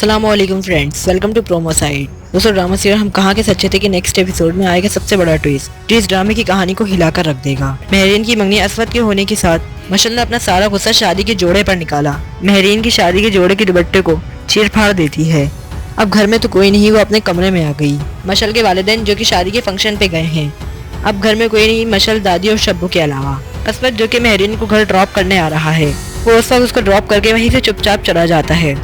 अस्सलाम वालेकुम friends, welcome to promo site. दोस्तों, ड्रामा सीरियल हम कहाँ के सच्चे थे कि नेक्स्ट एपिसोड में आएगा सबसे बड़ा ट्विस्ट ड्रामे की कहानी को हिलाकर रख देगा। महरीन की मंगनी असवद के होने के साथ मशल ने अपना सारा गुस्सा शादी के जोड़े पर निकाला। महरीन की शादी के जोड़े के दुपट्टे को चीर फाड़ देती है। अब घर में तो कोई नहीं, वो अपने कमरे में आ गई। मशल के वालिदैन जो कि शादी के फंक्शन पे गए हैं। अब घर में कोई नहीं, मशल, दादी और शब्बू के अलावा। असवद जो कि महरीन को घर ड्रॉप करने आ रहा है, वो उस वक्त उसको ड्रॉप करके वहीं से चुपचाप चला जाता है।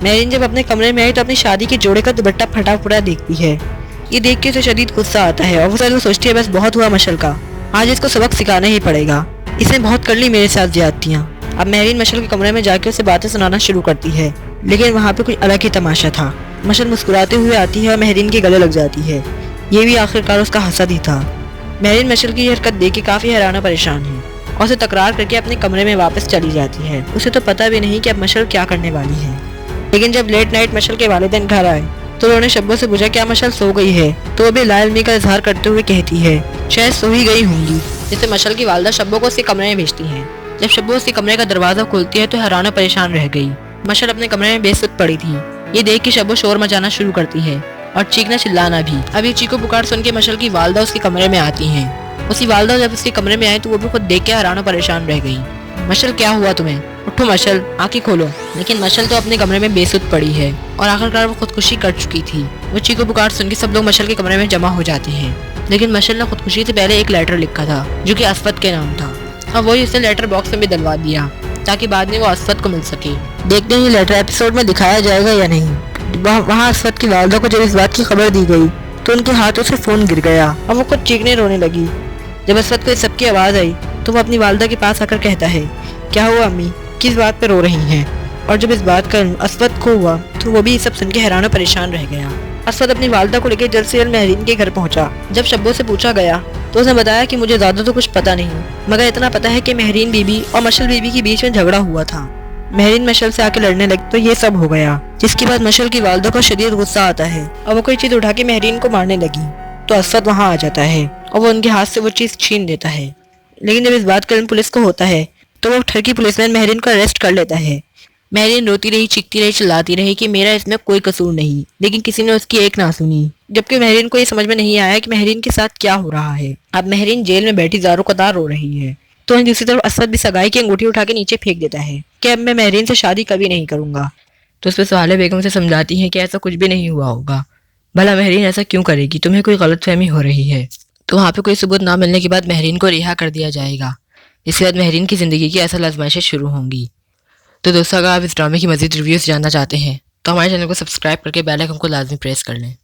महरीन जब अपने कमरे में आई तो अपनी शादी के जोड़े का दुपट्टा फटा फुटा देखती है। ये देख के उसे शदीद गुस्सा आता है और वो सोचती है बस बहुत हुआ मशल का, आज इसको सबक सिखाना ही पड़ेगा। इसने बहुत कर ली मेरे साथ ज्यादतियाँ। अब महरीन मशल के कमरे में जाके उसे बातें सुनाना शुरू करती है, लेकिन वहाँ पे कुछ अलग ही तमाशा था। मशल मुस्कुराते हुए आती है और महरीन के गले लग जाती है। ये भी आखिरकार उसका हसद ही था। महरीन मशल की हरकत देख के काफी हैरान और परेशान है और उसे तकरार करके अपने कमरे में वापस चली जाती है। उसे तो पता भी नहीं कि अब मशल क्या करने वाली है। लेकिन जब लेट नाइट मशल के वालिदैन घर आए तो उन्होंने शब्बू से पूछा क्या मशल सो गई है, तो वो भी लाइल्मी का इजहार करते हुए कहती है शायद सो ही गई होंगी। जिससे मशल की वालदा शब्बू को उसके कमरे में भेजती है। जब शब्बू उसके कमरे का दरवाजा खोलती है तो हैरान और परेशान रह गई। मशल अपने कमरे में बेसुध पड़ी थी। ये देख के शब्बू शोर मचाना शुरू करती है और चीखना चिल्लाना भी। अभी चीखो पुकार सुन के मशल की वालदा उसके कमरे में आती है। उसकी वालदा जब उसके कमरे में आई तो वो भी खुद देख के हैरान और परेशान रह गई। मशल क्या हुआ तुम्हें, उठो मशल, आंखें खोलो। लेकिन मशल तो अपने कमरे में बेसुध पड़ी है और आखिरकार वो खुदकुशी कर चुकी थी। वो चीखो पुकार सुन के सब लोग मशल के कमरे में जमा हो जाते हैं। लेकिन मशल ने खुदकुशी से पहले एक लेटर लिखा था जो कि असवद के नाम था। अब वही उसने लेटर बॉक्स में भी डलवा दिया ताकि बाद में वो असवद को मिल सके। देखते हैं ये लेटर एपिसोड में दिखाया जाएगा या नहीं। वहाँ असवद की वालदा को जब इस बात की खबर दी गई तो उनके हाथों से फोन गिर गया और वो खुद चीखने रोने लगी। जब असवद को इस सबकी आवाज आई तो वो अपनी वालदा के पास आकर कहता है क्या हुआ अम्मी, किस बात पे रो रही हैं। और जब इस बात का असवद को हुआ तो वो भी सब सुन के हैरान और परेशान रह गया। असवद अपनी वालदा को लेकर जल्द से जल्द महरीन के घर पहुंचा। जब शब्बू से पूछा गया तो उसने बताया कि मुझे ज्यादा तो कुछ पता नहीं, मगर इतना पता है कि महरीन बीबी और मशल बीबी के बीच में झगड़ा हुआ था। महरीन मशल से आके लड़ने लगी तो ये सब हो गया, जिसके बाद मशल की वालदा को शदीद गुस्सा आता है और वो कोई चीज उठा के महरीन को मारने लगी तो असवद वहाँ आ जाता है और वो उनके हाथ से वो चीज छीन लेता है। लेकिन जब इस बात का पुलिस को होता है तो वो ठरकी पुलिसमैन महरीन को अरेस्ट कर लेता है। महरीन रोती रही, चीखती रही, चिल्लाती रही कि मेरा इसमें कोई कसूर नहीं, लेकिन किसी ने उसकी एक ना सुनी। जबकि महरीन को ये समझ में नहीं आया कि महरीन के साथ क्या हो रहा है। अब महरीन जेल में बैठी ज़ारो कतार रो रही है तो वहीं दूसरी तरफ असद भी सगाई की अंगूठी उठा के नीचे फेंक देता है कि अब मैं महरीन से शादी कभी नहीं करूंगा। तो उस पर सुहाले बेगम से समझाती है कि ऐसा कुछ भी नहीं हुआ होगा, भला महरीन ऐसा क्यों करेगी, तुम्हें कोई गलतफहमी हो रही है। तो वहाँ पे कोई सबूत ना मिलने के बाद महरीन को रिहा कर दिया जाएगा। इसके बाद महरीन की ज़िंदगी की असल आजमाइशें शुरू होंगी। तो दोस्तों, अगर आप इस ड्रामे की मज़ीद रिव्यूज़ जानना चाहते हैं तो हमारे चैनल को सब्सक्राइब करके बेल आइकन को लाजमी प्रेस कर लें।